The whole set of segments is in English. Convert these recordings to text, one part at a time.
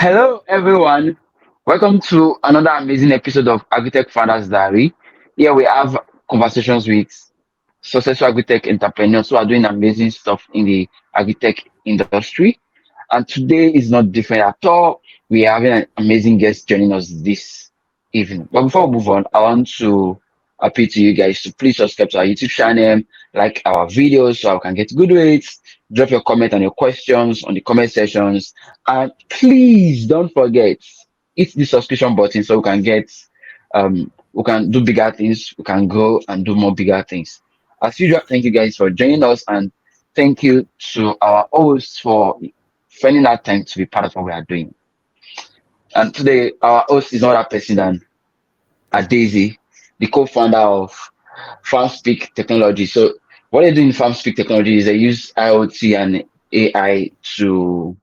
Hello, everyone. Welcome to another amazing episode of Agritech Founders Diary. Here we have conversations with successful agritech entrepreneurs who are doing amazing stuff in the agritech industry. And today is not different at all. We are having an amazing guest joining us this evening. But before we move on, I want to appeal to you guys to please subscribe to our YouTube channel, like our videos so I can get good rates. Drop your comment and your questions on the comment sections, and please don't forget, hit the subscription button so we can do bigger things, we can grow and do more bigger things. As usual, thank you guys for joining us, and thank you to our hosts for finding that time to be part of what we are doing. And today our host is not that person than Adaeze, the co-founder of Farmspeak Technology. So what they do in Farmspeak Technology is they use IoT and AI to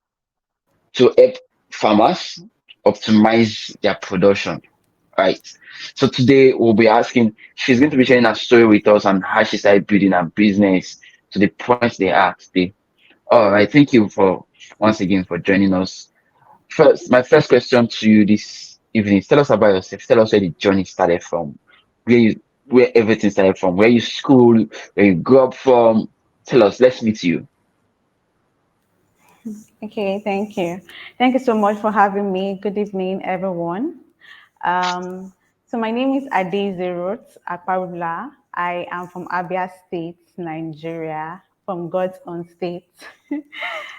help farmers optimize their production, right? So today we'll be asking, she's going to be sharing her story with us and how she started building her business to the point they are today. All right, thank you for once again for joining us. First, my first question to you this evening, is tell us about yourself. Tell us where the journey started from, where everything started from, where you school, where you grew up from. Tell us, let's meet you. Okay, thank you. Thank you so much for having me. Good evening, everyone. So my name is Adaeze Ruth Akpagbula. I am from Abia State, Nigeria, from God's own state.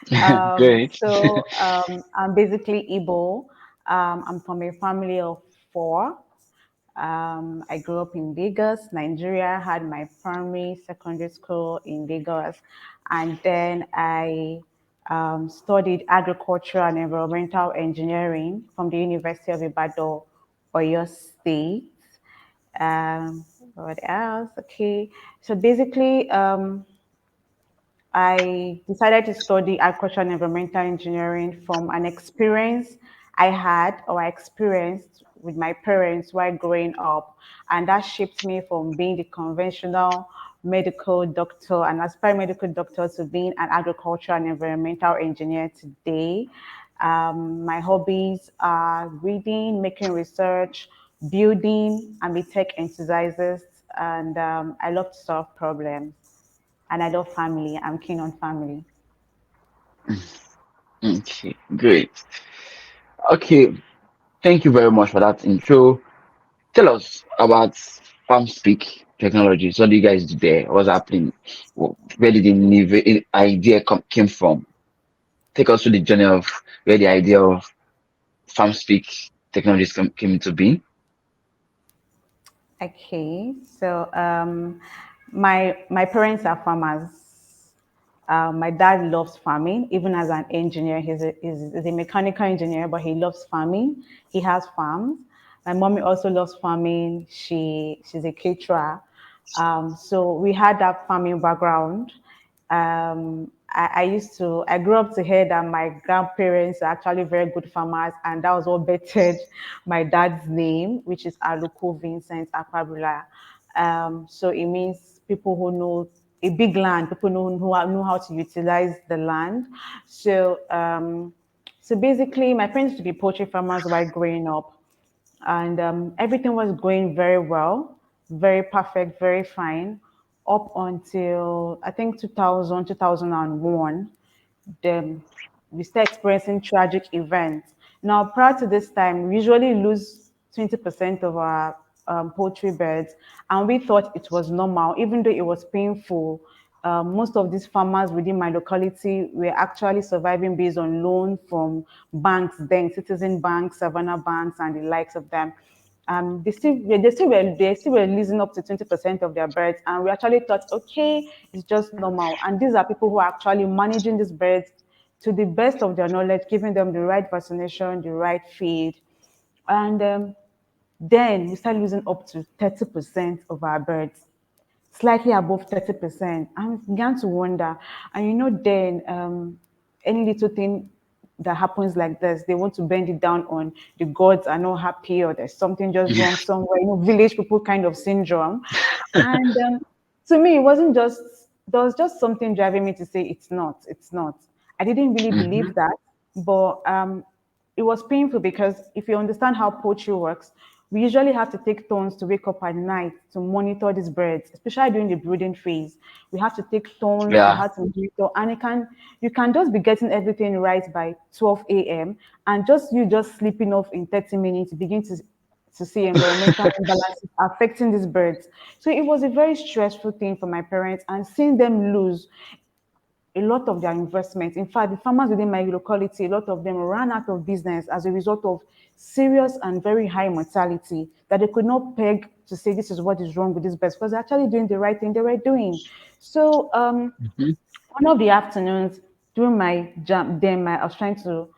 Great. I'm basically Igbo. I'm from a family of four. I grew up in Lagos, Nigeria, had my primary, secondary school in Lagos, and then I studied agriculture and environmental engineering from the University of Ibadan, Oyo State. What else? Okay, so basically, I decided to study agriculture and environmental engineering from an experience I had or I experienced with my parents while growing up. And that shaped me from being the conventional medical doctor and aspiring medical doctor to being an agriculture and environmental engineer today. My hobbies are reading, making research, building. I'm a tech enthusiast, and I love to solve problems, and I love family. I'm keen on family. Okay, great. Okay, thank you very much for that intro. Tell us about FarmSpeak Technology. So what do you guys do there? What's happening? Where did the idea came from? Take us through the journey of where the idea of FarmSpeak Technologies came into being. Okay, so my parents are farmers. My dad loves farming, even as an engineer. He's a mechanical engineer, but he loves farming. He has farms. My mommy also loves farming. She's a caterer. So we had that farming background. I grew up to hear that my grandparents are actually very good farmers, and that was what bettered my dad's name, which is Aluko Vincent Akpagbula. So it means people who know a big land, people know how to utilize the land. So, so basically, my parents used to be poultry farmers while growing up, and everything was going very well, very perfect, very fine, up until I think 2000, 2001. Then we start experiencing tragic events. Now, prior to this time, we usually lose 20% of our poultry beds, and we thought it was normal, even though it was painful. Most of these farmers within my locality were actually surviving based on loan from banks, then Citizen Bank, Savannah Banks, and the likes of them. They still were losing up to 20% of their birds, and we actually thought, okay, it's just normal. And these are people who are actually managing these birds to the best of their knowledge, giving them the right vaccination, the right feed, and then we start losing up to 30% of our birds, slightly above 30%. I began to wonder. And then any little thing that happens like this, they want to bend it down on the gods are not happy, or there's something just wrong somewhere, village people kind of syndrome. And to me, it wasn't just, there was just something driving me to say, it's not. I didn't really Mm-hmm. believe that, but it was painful because if you understand how poultry works, we usually have to take turns to wake up at night to monitor these birds, especially during the brooding phase. We have to take turns, we Yeah. have to monitor, and you can just be getting everything right by 12 a.m. and just sleeping off in 30 minutes, begin to see environmental imbalances affecting these birds. So it was a very stressful thing for my parents, and seeing them lose a lot of their investments. In fact, the farmers within my locality, a lot of them ran out of business as a result of serious and very high mortality that they could not peg to say this is what is wrong with this birds because they're actually doing the right thing they were doing. So Mhm. one of the afternoons during my jam, then I was trying to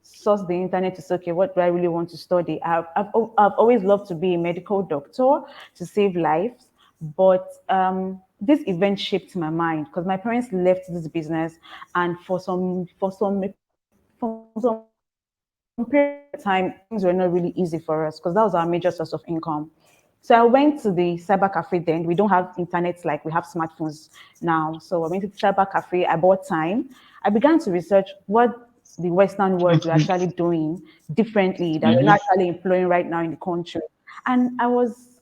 source the internet to say, okay, what do I really want to study? I've always loved to be a medical doctor to save lives, but this event shaped my mind because my parents left this business, and for some period of time, things were not really easy for us because that was our major source of income. So I went to the cyber cafe then. We don't have internet like we have smartphones now. So I went to the cyber cafe, I bought time. I began to research what the Western world were actually doing differently that we're not Mhm. actually employing right now in the country. And I was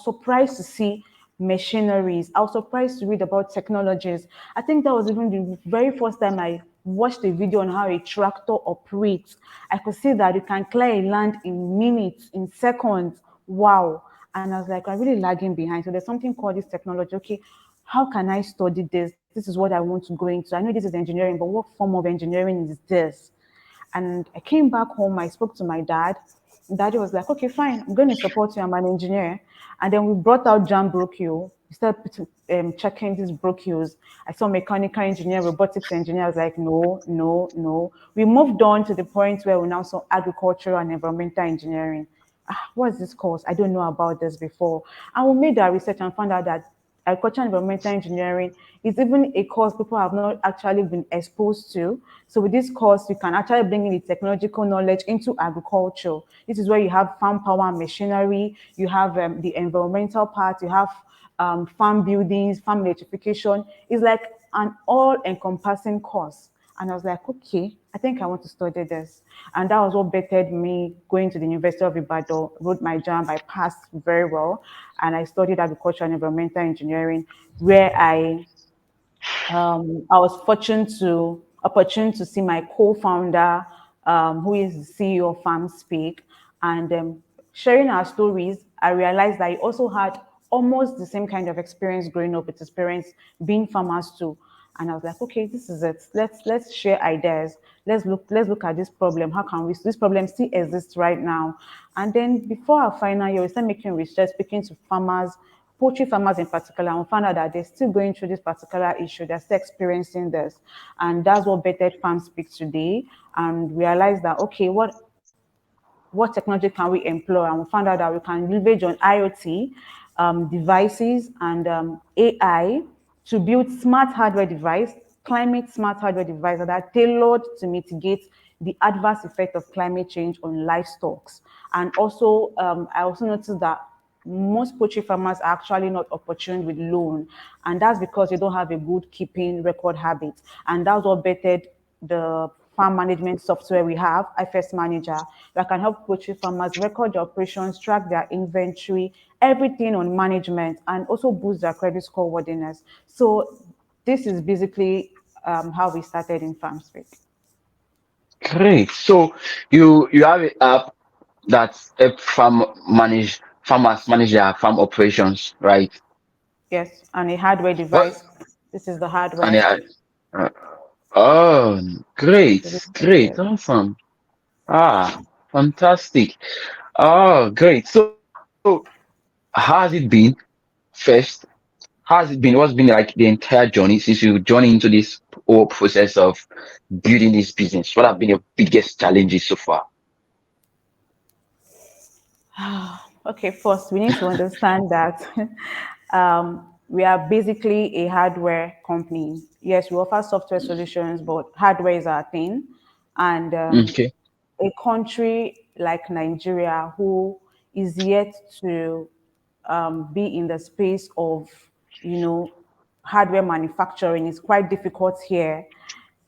surprised to see machineries. I was surprised to read about technologies. I think that was even the very first time I watched a video on how a tractor operates. I could see that you can clear a land in minutes, in seconds. Wow. And I was like, I'm really lagging behind. So there's something called this technology. Okay, how can I study this? This is what I want to go into. I know this is engineering, but what form of engineering is this? And I came back home, I spoke to my dad. Daddy was like, okay, fine, I'm going to support you. I'm an engineer. And then we brought out Jam Brocule. We started checking these brocules. I saw mechanical engineer, robotics engineer. I was like, no, no, no. We moved on to the point where we now saw agricultural and environmental engineering. What's this course? I don't know about this before. And we made our research and found out that agriculture and environmental engineering is even a course people have not actually been exposed to. So with this course, you can actually bring in the technological knowledge into agriculture. This is where you have farm power and machinery, you have the environmental part, you have farm buildings, farm electrification. It's like an all-encompassing course. And I was like, okay, I think I want to study this. And that was what bettered me going to the University of Ibadan, wrote my jam, I passed very well. And I studied agriculture and environmental engineering, where I was fortunate to opportune to see my co-founder, who is the CEO of Farmspeak, and sharing our stories. I realized that he also had almost the same kind of experience growing up with his parents being farmers too. And I was like, okay, this is it. Let's share ideas. Let's look at this problem. How can we? This problem still exists right now. And then before our final year, we started making research, speaking to farmers, poultry farmers in particular, and we found out that they're still going through this particular issue. They're still experiencing this. And that's what Bettered Farm speaks today. And realized that, okay, what technology can we employ? And we found out that we can leverage on IoT devices and AI to build smart hardware device, climate smart hardware devices that are tailored to mitigate the adverse effect of climate change on livestock. And also, I also noticed that most poultry farmers are actually not opportune with loan, and that's because they don't have a good keeping record habit. And that's what bettered the farm management software we have, IFS Manager, that can help poultry farmers record their operations, track their inventory, everything on management, and also boost their credit score worthiness. So this is basically how we started in FarmSpeak. Great. So you have an app that help farmers manage their farm operations, right? Yes, and a hardware What? device. This is the And hardware. uh, oh, So great, this is great, it. awesome. Ah, fantastic. Oh, great. So how has it been first? How has it been? What's been like the entire journey since you journey into this whole process of building this business? What have been your biggest challenges so far? Okay, first, we need to understand that we are basically a hardware company. Yes, we offer software solutions, but hardware is our thing. And Okay. a country like Nigeria, who is yet to be in the space of, you know, hardware manufacturing, is quite difficult here.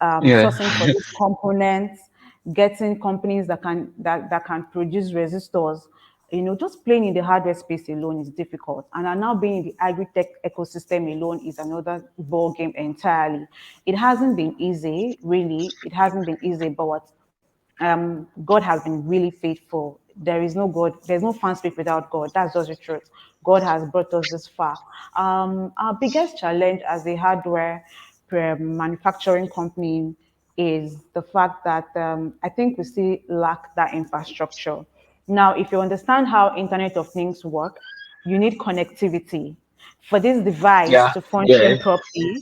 Yeah. sourcing for these components, getting companies that can produce resistors. Just playing in the hardware space alone is difficult, and now being in the agri-tech ecosystem alone is another ball game entirely. It hasn't been easy, really. It hasn't been easy, but God has been really faithful. There is no God, there's no Farmspeak without God. That's just the truth. God has brought us this far. Our biggest challenge as a hardware manufacturing company is the fact that I think we still lack that infrastructure. Now, if you understand how Internet of Things work, you need connectivity. For this device Yeah. to function Yes. properly,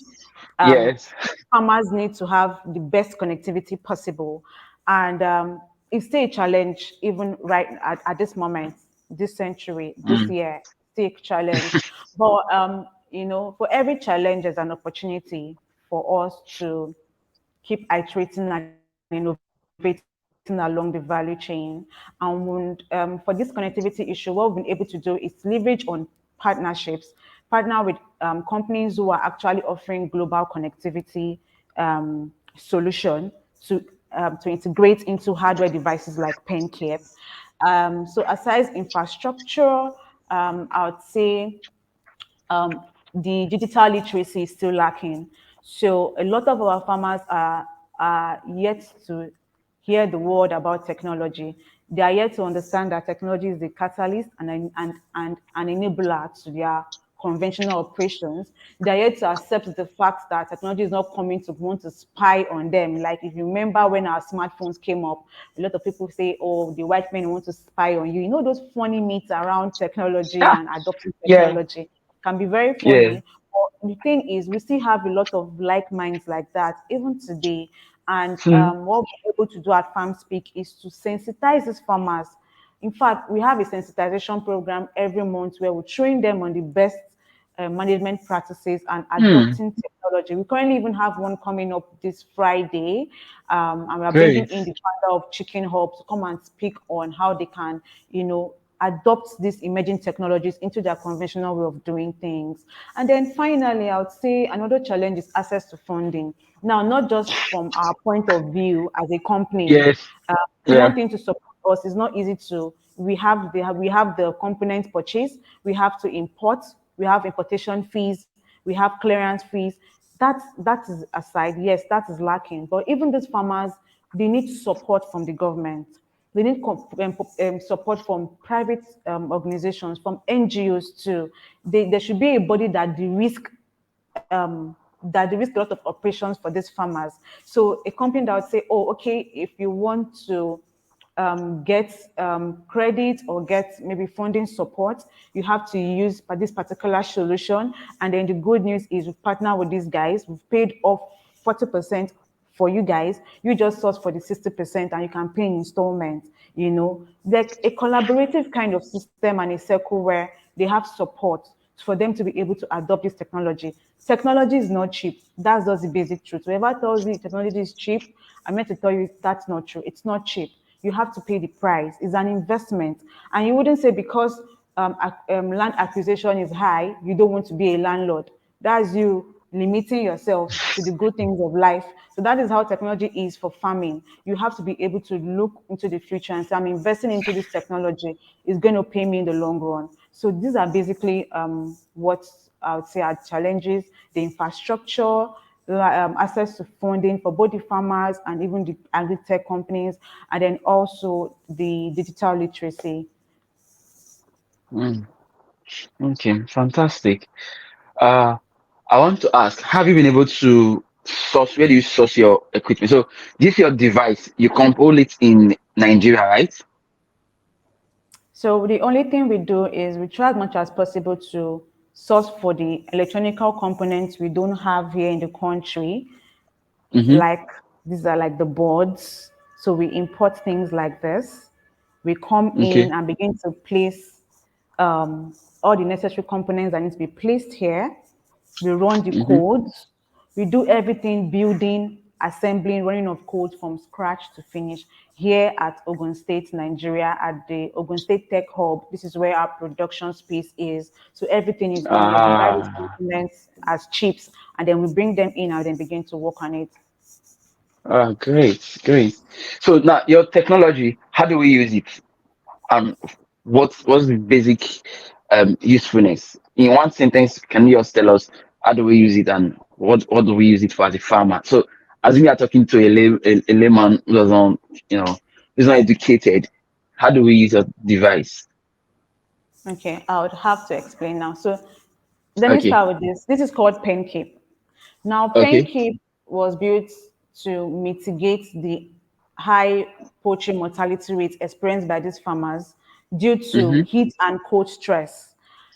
um, Yes. farmers need to have the best connectivity possible. And it's still a challenge, even right at this moment, this century, this Mm. year, still a challenge. But, for every challenge, there's an opportunity for us to keep iterating and innovating along the value chain. And for this connectivity issue, what we've been able to do is leverage on partnerships, partner with companies who are actually offering global connectivity solution to integrate into hardware devices like PenCare. So aside infrastructure, I would say the digital literacy is still lacking. So a lot of our farmers are yet to hear the word about technology. They are yet to understand that technology is the catalyst and an enabler to their conventional operations. They are yet to accept the fact that technology is not coming to want to spy on them. Like if you remember when our smartphones came up, a lot of people say, "Oh, the white men want to spy on you." You know those funny myths around technology Ah, and adopting yeah. technology can be very Yeah. funny. But the thing is, we still have a lot of like minds like that even today. And Hmm. what we're able to do at FarmSpeak is to sensitize these farmers. In fact, we have a sensitization program every month where we train them on the best management practices and Hmm. adopting technology. We currently even have one coming up this Friday, and we are bringing Great. in the founder of Chicken Hub to come and speak on how they can, adopt these emerging technologies into their conventional way of doing things. And then finally, I would say another challenge is access to funding. Now, not just from our point of view as a company, Yes. one Yeah. thing to support us is not easy to. We have the component purchase, we have to import, we have importation fees, we have clearance fees. That is aside, yes, that is lacking. But even these farmers, they need support from the government. They need support from private organizations, from NGOs too. There should be a body that de-risk a lot of operations for these farmers. So a company that would say, "Oh, okay, if you want to get credit or get maybe funding support, you have to use this particular solution." And then the good news is we partner with these guys. We've paid off 40% for you guys. You just source for the 60% and you can pay in installments. Like a collaborative kind of system and a circle where they have support for them to be able to adopt this technology. Technology is not cheap. That's just the basic truth. Whoever tells you technology is cheap, I'm meant to tell you that's not true. It's not cheap. You have to pay the price. It's an investment. And you wouldn't say because land acquisition is high, you don't want to be a landlord. That's you limiting yourself to the good things of life. So that is how technology is for farming. You have to be able to look into the future and say, I'm investing into this technology. It's going to pay me in the long run. So these are basically what I would say are challenges: the infrastructure, access to funding for both the farmers and even the agri-tech companies, and then also the digital literacy. Mm. Okay. Fantastic. Uh, I want to ask, have you been able to source, where do you source your equipment? So this your device, you compose it in Nigeria, right? So the only thing we do is we try as much as possible to source for the electronical components we don't have here in the country. Mm-hmm. Like these are like the boards. So we import things like this. We come in Okay. and begin to place all the necessary components that need to be placed here. We run the Mm-hmm. codes. We do everything building, assembling, running of code from scratch to finish here at Ogun State, Nigeria, at the Ogun State Tech Hub. This is where our production space is. So everything is in here. We buy these Ah, components as chips and then we bring them in and then begin to work on it. Great, great. So now your technology, how do we use it? And what's the basic usefulness? In one sentence, can you just tell us how do we use it and what do we use it for as a farmer? So as we are talking to a layman who doesn't, you know, who's not educated, how do we use a device? Okay, I would have to explain now. So let me Okay, start with this. This is called pen cape. Now, pen okay. cape was built to mitigate the high poultry mortality rate experienced by these farmers due to Mm-hmm. heat and cold stress.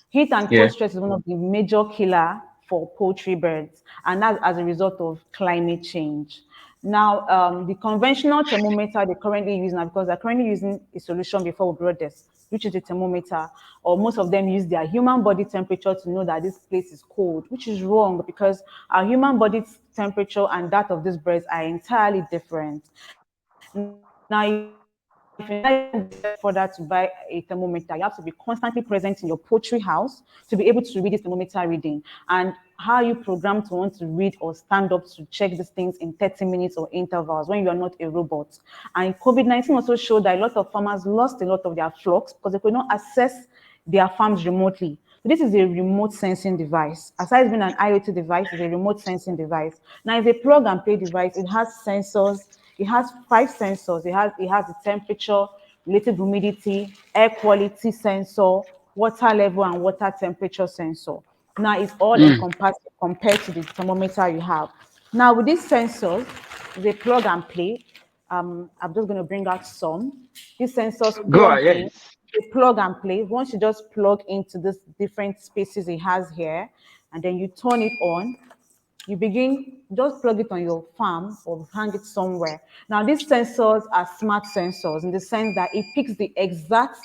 Heat and cold Yeah. stress is one of the major killer for poultry birds, and that's as a result of climate change. Now, the conventional thermometer they currently use now, because they're currently using a solution before we brought this, which is a thermometer, or most of them use their human body temperature to know that this place is cold, which is wrong because our human body temperature and that of these birds are entirely different. Now, if you now even go step further to buy a thermometer, you have to be constantly present in your poultry house to be able to read this thermometer reading. And how you program to want to read or stand up to check these things in 30 minutes or intervals when you are not a robot. And COVID-19 also showed that a lot of farmers lost a lot of their flocks because they could not access their farms remotely. So this is a remote sensing device. Aside being an IoT device, it's a remote sensing device. Now it's a plug and play device. It has sensors. It has 5 sensors. It has the temperature, relative humidity, air quality sensor, water level, and water temperature sensor. Now it's all Mm. encompassed compared to the thermometer you have. Now with these sensors, they plug and play. I'm just going to bring out some. These sensors Go plug ahead. in, they plug and play. Once you just plug into this different spaces it has here, and then you turn it on, you begin just plug it on your farm or hang it somewhere. Now these sensors are smart sensors in the sense that it picks the exact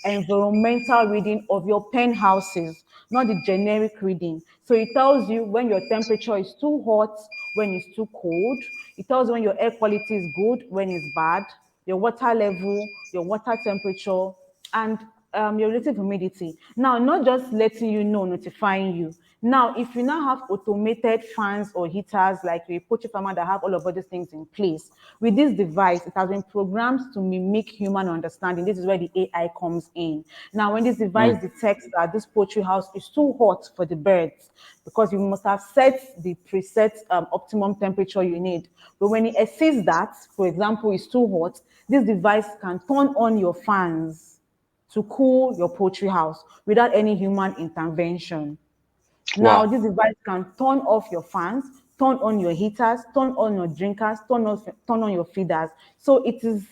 environmental reading of your pen houses, not the generic reading. So it tells you when your temperature is too hot, when it's too cold. It tells you when your air quality is good, when it's bad, your water level, your water temperature, and your relative humidity. Now, not just letting you know, notifying you. Now, if you now have automated fans or heaters, like a poultry farmer that have all of these things in place, with this device, it has been programmed to mimic human understanding. This is where the AI comes in. Now, when this device Mm. detects that this poultry house is too hot for the birds, because you must have set the preset optimum temperature you need. But when it exceeds that, for example, it's too hot, this device can turn on your fans to cool your poultry house without any human intervention. Now, Wow. this device can turn off your fans, turn on your heaters, turn on your drinkers, turn on your feeders. So it is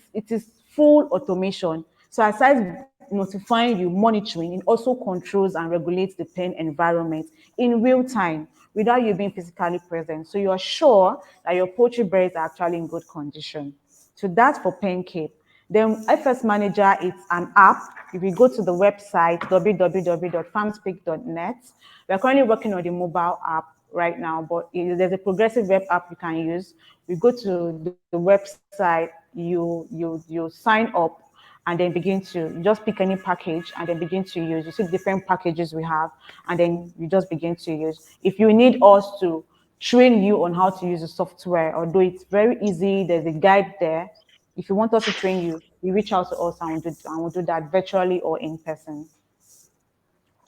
full automation. So aside notifying you, monitoring, it also controls and regulates the pen environment in real time without you being physically present. So you are sure that your poultry birds are actually in good condition. So that's for pen cape. Then FS Manager, it's an app. If you go to the website www.farmspeak.net, we're currently working on the mobile app right now, but there's a progressive web app you can use. You go to the website, you sign up, and then begin to just pick any package and then begin to use. You see the different packages we have, and then you just begin to use. If you need us to train you on how to use the software, although it's very easy, there's a guide there. If you want us to train you, you reach out to us and we'll do that virtually or in person.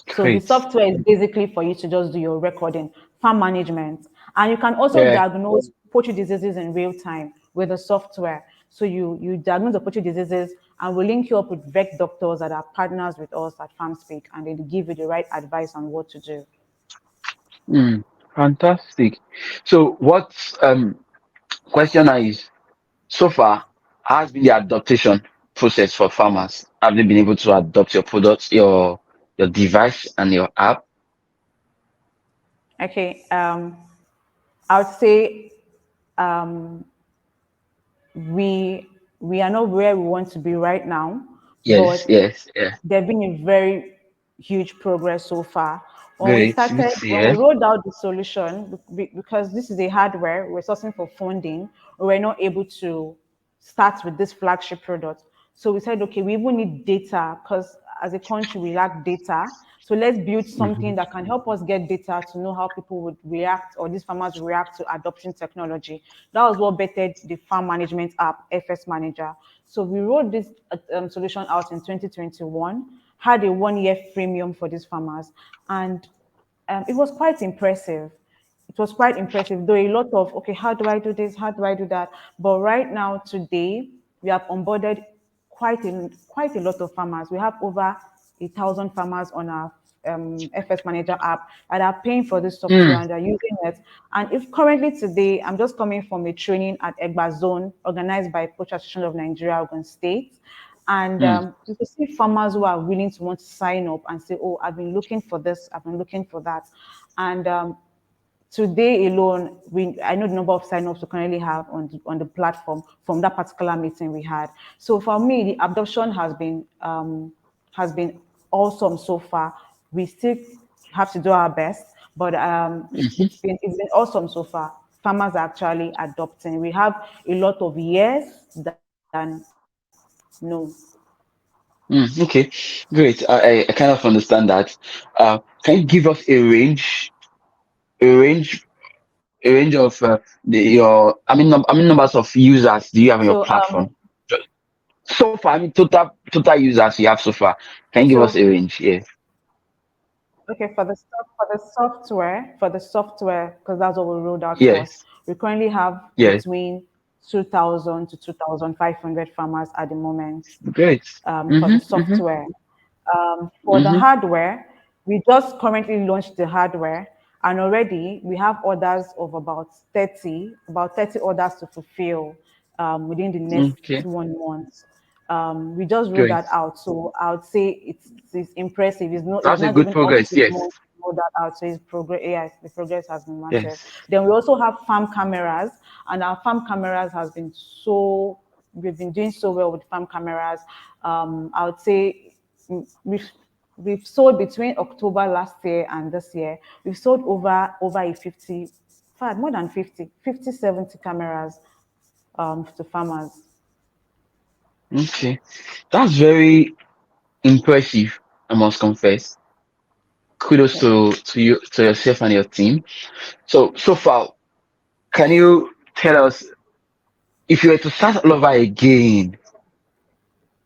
So the Great. software is basically for you to just do your recording, farm management, and you can also Yeah. diagnose poultry diseases in real time with the software. So you diagnose the poultry diseases, and we'll link you up with vet doctors that are partners with us at Farmspeak, and they give you the right advice on what to do. Mm. Fantastic. So what question is, so far, how has been the adaptation process for farmers? Have they been able to adopt your products, your device and your app? Okay, I would say we we are not where we want to be right now, Yes, but yes, yeah. there's been a very huge progress so far. Great, good to When we hear. rolled out the solution, because this is a hardware, we're sourcing for funding, we were not able to start with this flagship product. So we said, okay, we even need data because as a country, we lack data. So let's build something that can help us get data to know how people would react, or these farmers react to adopting technology. That was what bettered the farm management app, FS Manager. So we rolled this solution out in 2021, had a 1 year freemium for these farmers, and it was quite impressive. It was quite impressive, though a lot of, okay, how do I do this? How do I do that? But right now, today, we have onboarded quite a lot of farmers. We have over 1,000 farmers on our FS Manager app that are paying for this software Mm, and they're using it. And if currently today, I'm just coming from a training at Egba Zone organized by Poultry Association of Nigeria, Ogun State. And mm, you can see farmers who are willing to want to sign up and say, oh, I've been looking for this, I've been looking for that. And today alone, I know the number of signups we currently have on the platform from that particular meeting we had. So for me, the adoption has been awesome so far. We still have to do our best, but it's been awesome so far. Farmers are actually adopting. We have a lot of yes than no. okay, great. I kind of understand that. Can you give us a range, a range of your, I mean, numbers of users do you have on your So platform? So far, I mean, total users you have so far. Can you give us a so range? Yeah. Okay, for the software, because that's what we rolled out first. Yes. We currently have Yes. between 2,000 to 2,500 farmers at the moment Great. for the Mm-hmm. Mm-hmm. software. For the Mm-hmm. hardware, we just currently launched the hardware, and already we have orders of about 30 orders to fulfill within the next Okay. 1 month. We just rolled Great. that out, so I would say it's impressive. It's That's a not good even up progress. to a Yes. month to roll that out, so it's progress. Yeah, the progress has been massive. Yes. Then we also have farm cameras, and our farm cameras has been so we've been doing so well with farm cameras. I would say we've sold between October last year and this year, we've sold over a 50, in fact, more than 50, 70 cameras to farmers. Okay. That's very impressive, I must confess. Kudos Yeah. to you, to yourself and your team. So far, can you tell us, if you were to start all over again,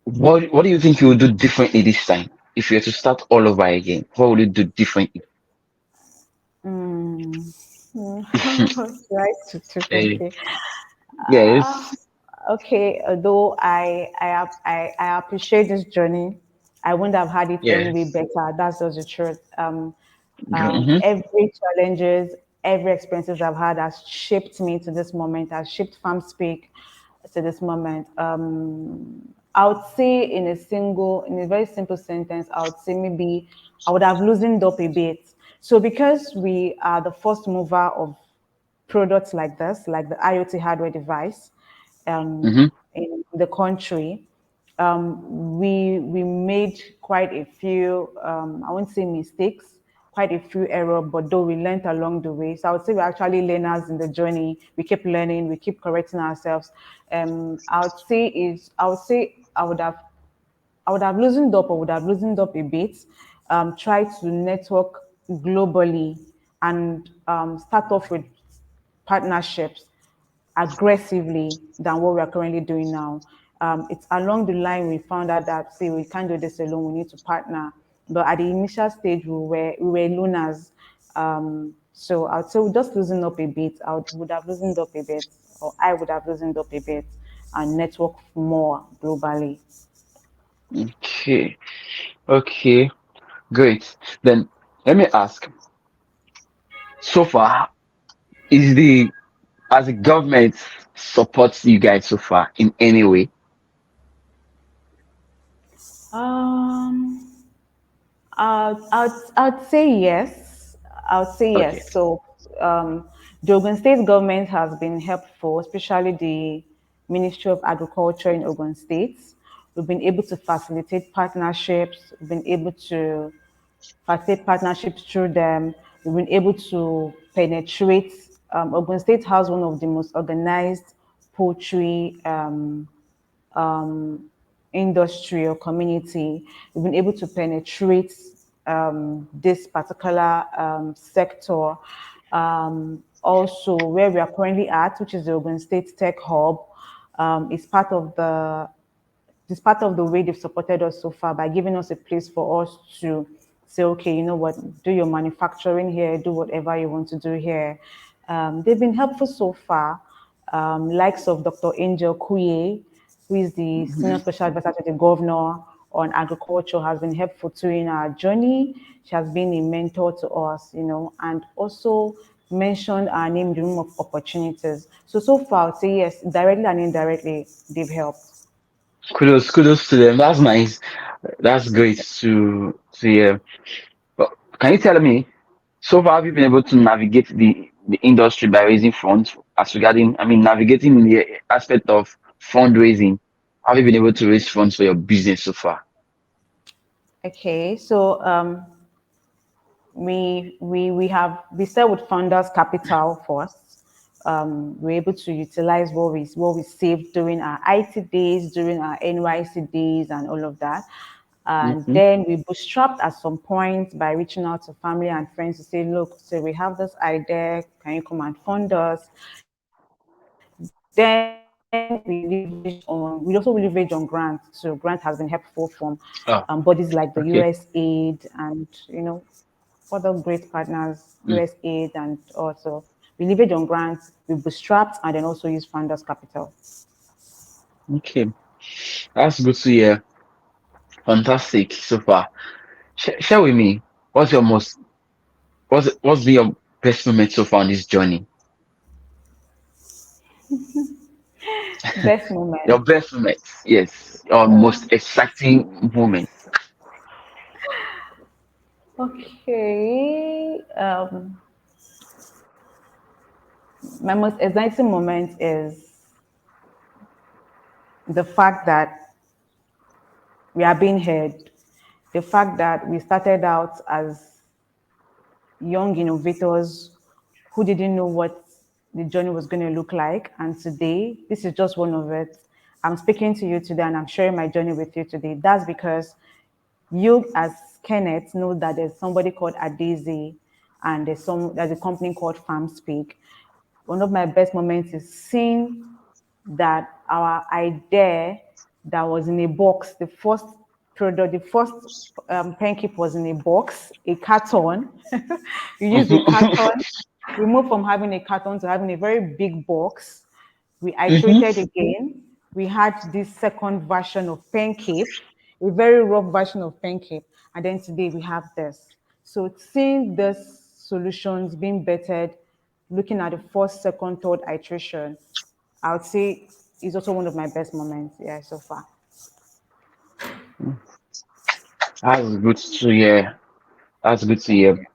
what do you think you would do differently this time? If you were to start all over again, what would you do differently? Mm. Right to Eh, differently. yes. Okay, although I appreciate this journey, I wouldn't have had it any way Yes. better. That's just the truth. Mm-hmm. Every challenges, every experiences I've had has shaped me to this moment, has shaped Farmspeak to this moment. I would say in a very simple sentence, I would say maybe I would have loosened up a bit. So because we are the first mover of products like this, like the IoT hardware device, Mm-hmm. in the country, we made quite a few, I won't say mistakes, quite a few errors, but though we learned along the way. So I would say we're actually learners in the journey. We keep learning, we keep correcting ourselves. I would say I would have loosened up or would have loosened up a bit, try to network globally and start off with partnerships aggressively than what we are currently doing now. It's along the line we found out that, see, we can't do this alone, we need to partner. But at the initial stage, we were loners. So I would say we just loosened up a bit. Would have loosened up a bit, or I would have loosened up a bit and network more globally. Okay. Okay. Great. Then let me ask. So far, is the as the government supports you guys so far in any way? Um, I'd say yes. I would say Okay. yes. So, the Ogun State government has been helpful, especially the Ministry of Agriculture in Ogun State. We've been able to facilitate partnerships. We've been able to facilitate partnerships through them. We've been able to penetrate. Ogun State has one of the most organized poultry industry or community, we've been able to penetrate this particular sector. Also, where we are currently at, which is the Ogun State Tech Hub, is part of the way they've supported us so far by giving us a place for us to say, okay, you know what, do your manufacturing here, do whatever you want to do here. They've been helpful so far. Likes of Dr. Angel Kuye, who is the senior special advisor to the governor on agriculture, has been helpful too in our journey. She has been a mentor to us, and also mentioned our name in the room of opportunities. So far, I'd say yes, directly and indirectly, they've helped. Kudos to them. That's nice. That's great to hear. But can you tell me, so far have you been able to navigate the industry by raising funds as regarding, I mean, navigating the aspect of fundraising? Have you been able to raise funds for your business so far? Okay, so we start with founders capital first. We're able to utilize what we saved during our IT days, during our NYC days, and all of that. And Mm-hmm. then we bootstrapped at some point by reaching out to family and friends to say, look, so we have this idea, can you come and fund us? Then we also leveraged on grants. So grant has been helpful from Oh, bodies like the US okay. Aid and other great partners, Mm, US Aid, and also we leverage on grants, we bootstrapped, and then also use funders capital. okay. That's good to hear. Fantastic so far. Share with me, what's your most, what's been your best moment so far on this journey? Best Your moment. best moment, yes. Your most exciting moment. Okay. My most exciting moment is the fact that we are being heard. The fact that we started out as young innovators who didn't know what the journey was going to look like. And today, this is just one of it. I'm speaking to you today and I'm sharing my journey with you today. That's because you, as Kenneth, know that there's somebody called Adaeze and there's a company called Farmspeak. One of my best moments is seeing that our idea that was in a box, the first product, the first pen keep was in a box, a carton. We used a carton. We moved from having a carton to having a very big box. We iterated Mm-hmm. again. We had this second version of pen cape, a very rough version of pen cape. And then today we have this. So seeing these solutions being bettered, looking at the first, second, third iteration, I would say is also one of my best moments, yeah, so far. That's good to hear. That's good to hear.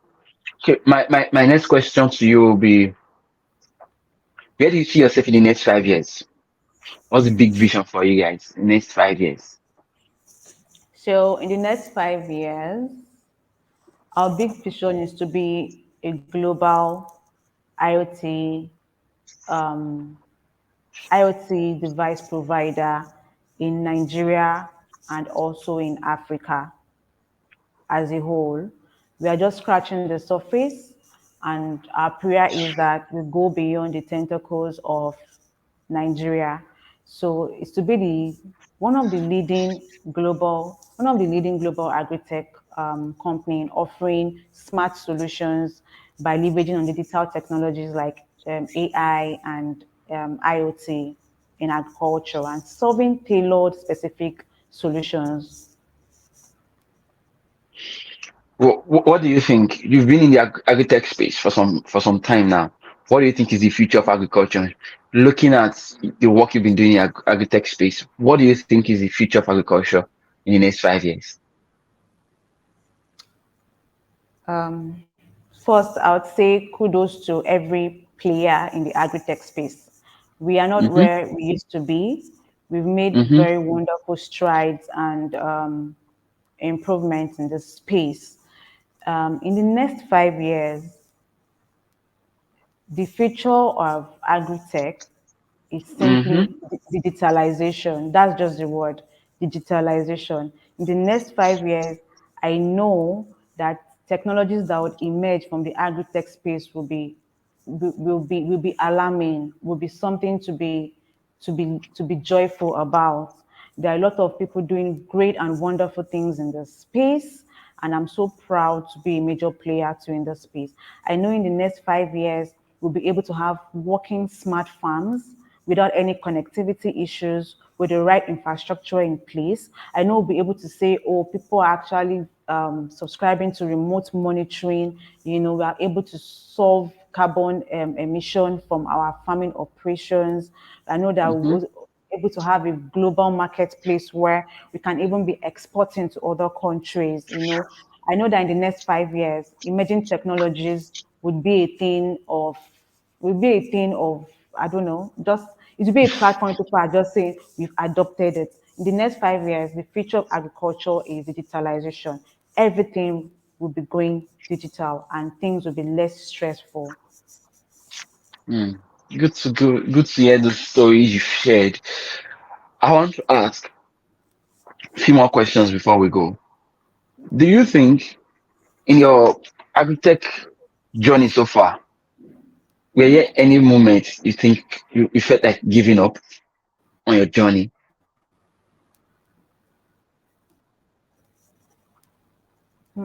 Okay, my next question to you will be, where do you see yourself in the next 5 years? What's the big vision for you guys in the next 5 years? So in the next 5 years, our big vision is to be a global IoT IoT device provider in Nigeria and also in Africa as a whole. We are just scratching the surface, and our prayer is that we go beyond the tentacles of Nigeria. So it's to be the one of the leading global agritech company in offering smart solutions by leveraging on digital technologies like AI and IoT in agriculture and solving tailored specific solutions. What do you think? You've been in the agri-tech space for some time now. What do you think is the future of agriculture? Looking at the work you've been doing in agri-tech space, what do you think is the future of agriculture in the next 5 years? First, I would say kudos to every player in the agri-tech space. We are not Mm-hmm. where we used to be. We've made Mm-hmm. very wonderful strides and improvements in this space. In the next 5 years, the future of agri-tech is Mm-hmm. simply digitalization. That's just the word. digitalization. In the next 5 years, I know that technologies that would emerge from the agri-tech space will be alarming, will be something to be joyful about. There are a lot of people doing great and wonderful things in this space, and I'm so proud to be a major player too in this space. I know in the next 5 years we'll be able to have working smart farms without any connectivity issues, with the right infrastructure in place. I know we'll be able to say, oh, people are actually subscribing to remote monitoring. We are able to solve carbon emission from our farming operations. I know that Mm-hmm. we're able to have a global marketplace where we can even be exporting to other countries. I know that in the next 5 years, emerging technologies would be a thing of I don't know, just it will be a platform people are just saying we've adopted it. In the next 5 years, the future of agriculture is digitalization. Everything will be going digital and things will be less stressful. Mm. Good to hear the stories you shared. I want to ask a few more questions before we go. Do you think in your agritech journey so far, were there any moments you think you felt like giving up on your journey?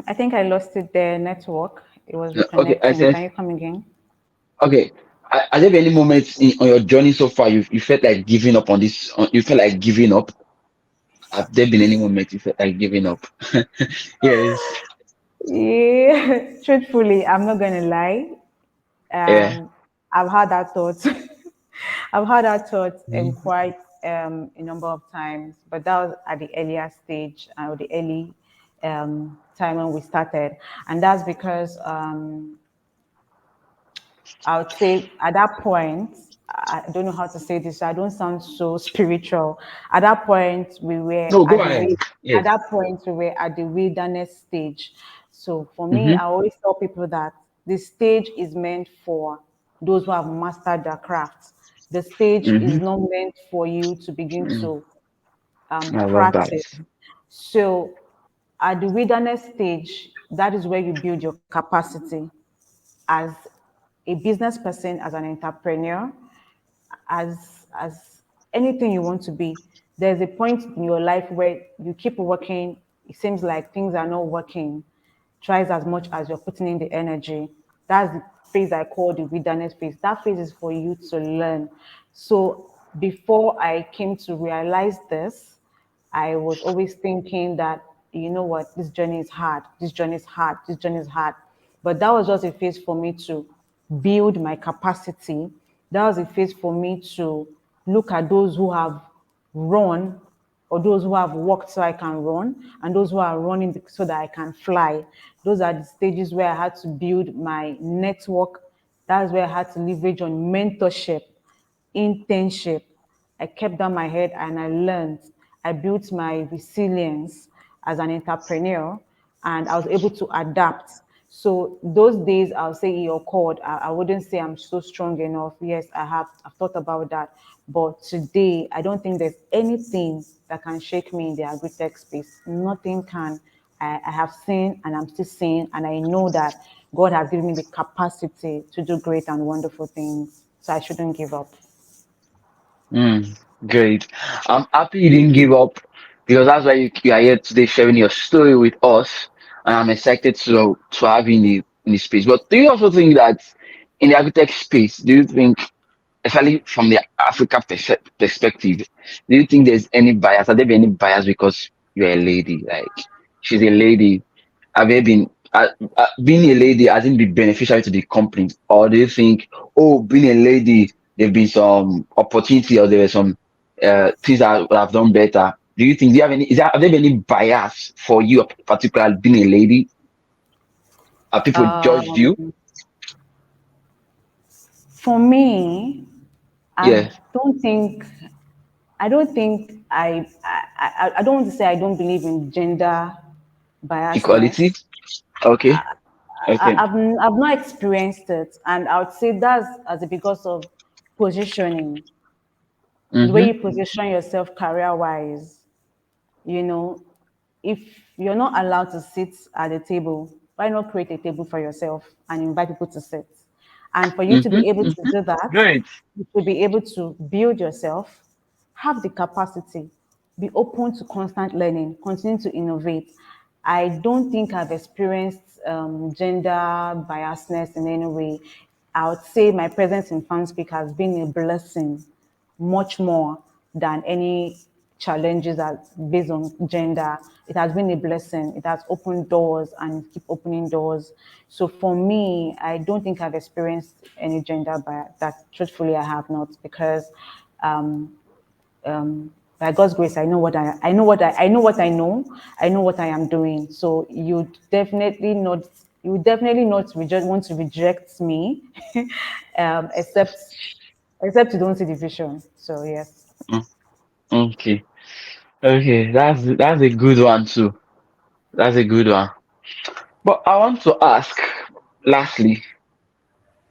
I think I lost it there. Network. It was Okay, I reconnecting. said, Can you come again? okay. Are there any moments on your journey so far you felt like giving up on this? You felt like giving up? Have there been any moment you felt like giving up? Yes. Yeah, truthfully, I'm not gonna lie. Yeah. Um, I've had that thought. I've had that thought Mhm. quite a number of times, but that was at the earlier stage or the early time when we started, and that's because I would say at that point, I don't know how to say this. So I don't sound so spiritual. At that point, we were No, go at the ahead. at Yes. that point we were at the wilderness stage. So for me, Mm-hmm. I always tell people that the stage is meant for those who have mastered their craft. The stage is Mm-hmm. not meant for you to begin to I love that. practice. So at the wilderness stage, that is where you build your capacity as a business person, as an entrepreneur, as anything you want to be. There's a point in your life where you keep working, it seems like things are not working. Tries as much as you're putting in the energy. That's the phase I call the wilderness phase. That phase is for you to learn. So before I came to realize this, I was always thinking that, you know what, this journey is hard, this journey is hard, this journey is hard. But that was just a phase for me to build my capacity. That was a phase for me to look at those who have run or those who have walked so I can run and those who are running so that I can fly. Those are the stages where I had to build my network. That's where I had to leverage on mentorship, internship. I kept down my head and I learned. I built my resilience as an entrepreneur and I was able to adapt. So those days I'll say it occurred. I wouldn't say I'm so strong enough. Yes, I've thought about that. But today I don't think there's anything that can shake me in the agri-tech space. Nothing can. I have seen and I'm still seeing and I know that God has given me the capacity to do great and wonderful things. So I shouldn't give up. Mm, great. I'm happy you didn't give up because that's why you are here today sharing your story with us. And I'm excited to have you in the space. But do you also think that in the agritech space, do you think, especially from the Africa perspective, do you think there's any bias? Have there been any bias because you're a lady? Like, she's a lady. Have there been being a lady hasn't been beneficial to the company, or do you think, oh, being a lady, there've been some opportunity or there were some things that would have done better? Do you think, do you have any? Have there been any bias for you, particularly being a lady? Have people judged you? Um, for me, I Yeah, don't think I don't think I don't want to say I don't believe in gender equality. biasness. Okay, okay. I've not experienced it, and I would say that's as a because of positioning, the way Mm-hmm. you position yourself career wise. you know, if you're not allowed to sit at the table, why not create a table for yourself and invite people to sit? And for you to Mm-hmm. be able to Mm-hmm. do that, Great. you should be able to build yourself, have the capacity, be open to constant learning, continue to innovate. I don't think I've experienced gender biasness in any way. I would say my presence in Farmspeak has been a blessing much more than any challenges that based on gender. It has been a blessing. It has opened doors and keep opening doors. So for me, I don't think I've experienced any gender bias. That truthfully I have not, because um, by God's grace, I know what I know what I know. I know what I am doing. So you would definitely not want to reject me, except you don't see the vision. So yes. Mm, okay. Okay. That's a good one too. That's a good one. But I want to ask, lastly,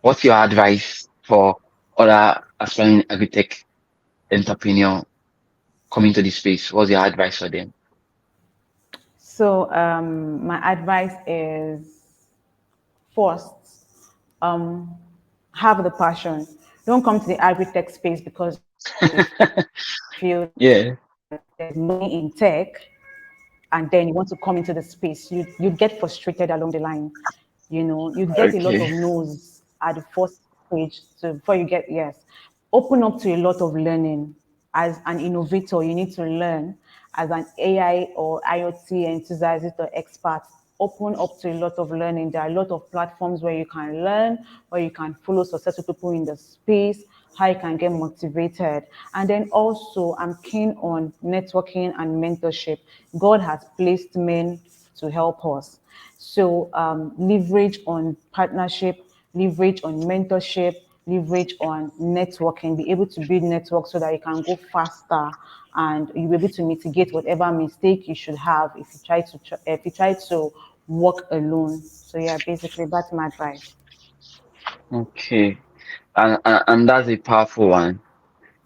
what's your advice for other aspiring agritech entrepreneur coming to this space? What's your advice for them? So my advice is first, um, have the passion. Don't come to the agri-tech space because you feel that Yeah. there's money in tech, and then you want to come into the space. You get frustrated along the line. You get a lot Okay. of no's at the first stage. So before you get yes, open up to a lot of learning. As an innovator, you need to learn. As an AI or IoT enthusiast or expert, open up to a lot of learning. There are a lot of platforms where you can learn, where you can follow successful people in the space, how you can get motivated. And then also, I'm keen on networking and mentorship. God has placed men to help us. So leverage on partnership, leverage on mentorship, leverage on networking, be able to build networks so that you can go faster and you'll be able to mitigate whatever mistake you should have if you try to work alone. So yeah, basically that's my advice. Okay. And that's a powerful one.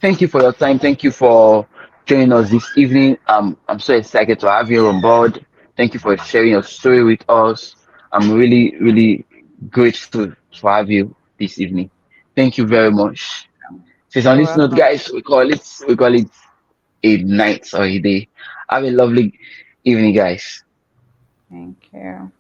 Thank you for your time. Thank you for joining us this evening. I'm so excited to have you on board. Thank you for sharing your story with us. I'm really, really grateful to have you this evening. Thank you very much. Since on You're this note, welcome. guys, we call it a night or a day. Have a lovely evening, guys. Thank you.